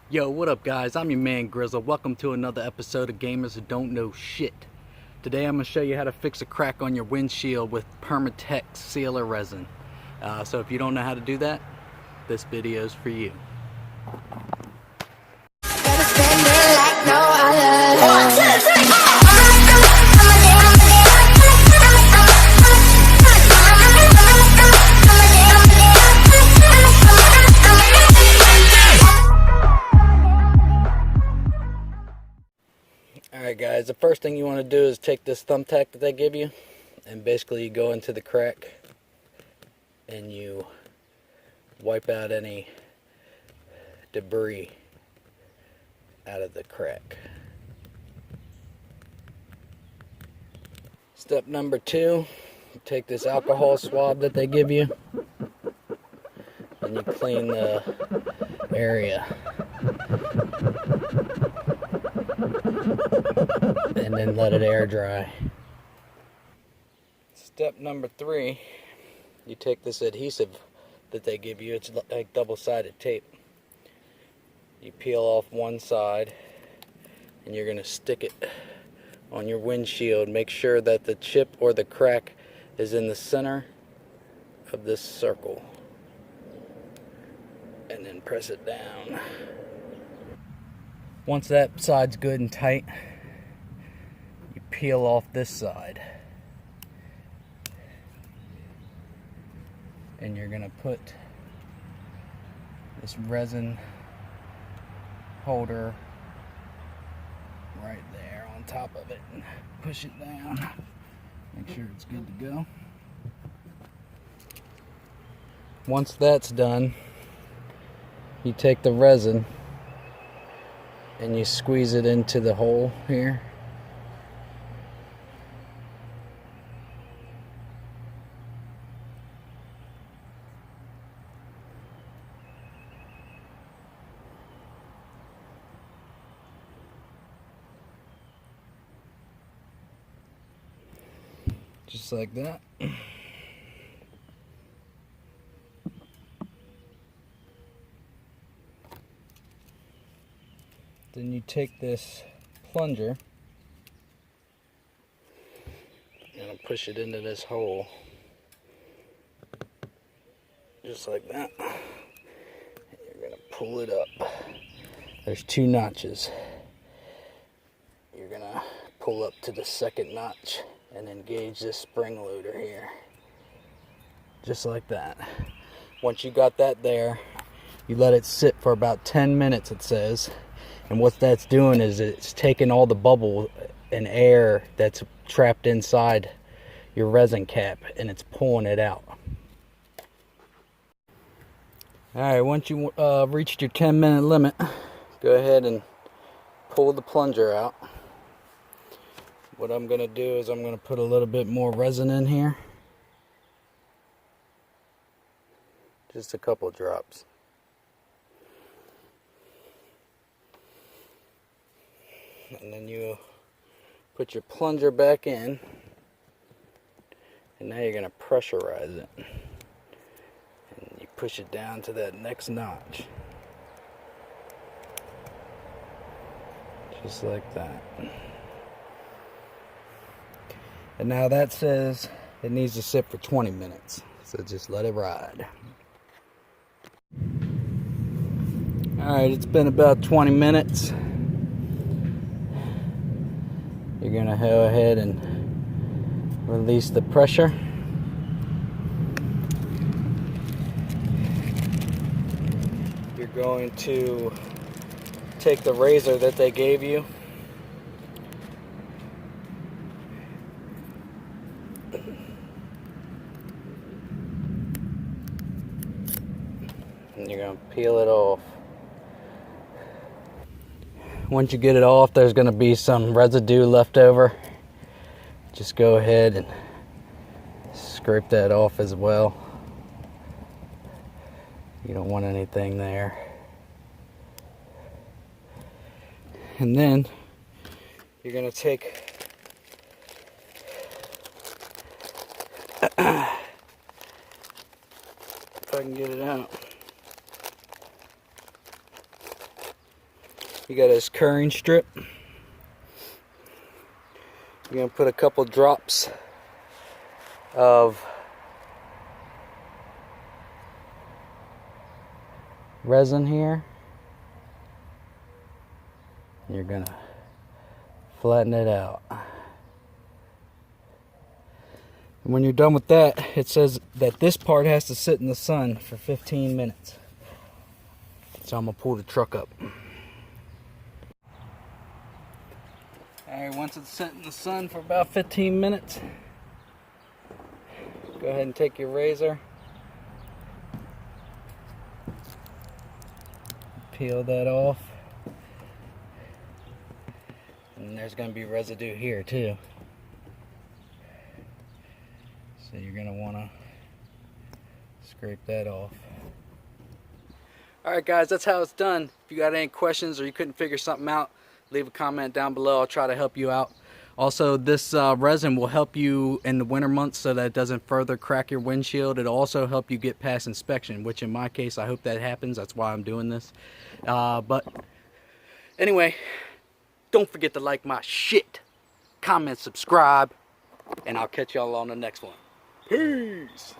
Yo, what up guys? I'm your man Grizzle. Welcome to another episode of Gamers Who Don't Know Shit. Today I'm going to show you how to fix a crack on your windshield with Permatex sealer resin. So if you don't know how to do that, this video is for you. Alright guys, the first thing you want to do is take this thumbtack that they give you and basically you go into the crack and you wipe out any debris out of the crack. Step number 2, you take this alcohol swab that they give you and you clean the area. And then let it air dry. Step number 3, you take this adhesive that they give you, it's like double-sided tape. You peel off one side and you're going to stick it on your windshield. Make sure that the chip or the crack is in the center of this circle. And then press it down. Once that side's good and tight, you peel off this side. And you're gonna put this resin holder right there on top of it and push it down. Make sure it's good to go. Once that's done, you take the resin and you squeeze it into the hole here. Just like that. Then you take this plunger and push it into this hole. Just like that. And you're going to pull it up. There's 2 notches. You're going to pull up to the second notch and engage this spring loader here. Just like that. Once you got that there, you let it sit for about 10 minutes, it says. And what that's doing is it's taking all the bubble and air that's trapped inside your resin cap and it's pulling it out. Alright, once you reached your 10-minute limit, go ahead and pull the plunger out. What I'm going to do is I'm going to put a little bit more resin in here. Just a couple drops. And then you put your plunger back in. And now you're going to pressurize it. And you push it down to that next notch. Just like that. And now that says it needs to sit for 20 minutes. So just let it ride. Alright, it's been about 20 minutes. You're going to go ahead and release the pressure. You're going to take the razor that they gave you. And you're going to peel it off. Once you get it off, there's going to be some residue left over. Just go ahead and scrape that off as well. You don't want anything there. And then you're going to take if I can get it out. You got his curing strip. You're gonna put a couple drops of resin here. You're gonna flatten it out. And when you're done with that, it says that this part has to sit in the sun for 15 minutes. So I'm gonna pull the truck up. Alright, once it's set in the sun for about 15 minutes, go ahead and take your razor, peel that off, and there's going to be residue here too, so you're going to want to scrape that off. Alright guys, that's how it's done. If you got any questions or you couldn't figure something out, leave a comment down below. I'll try to help you out. Also, this resin will help you in the winter months so that it doesn't further crack your windshield. It'll also help you get past inspection, which in my case, I hope that happens. That's why I'm doing this. But anyway, don't forget to like my shit, comment, subscribe, and I'll catch y'all on the next one. Peace!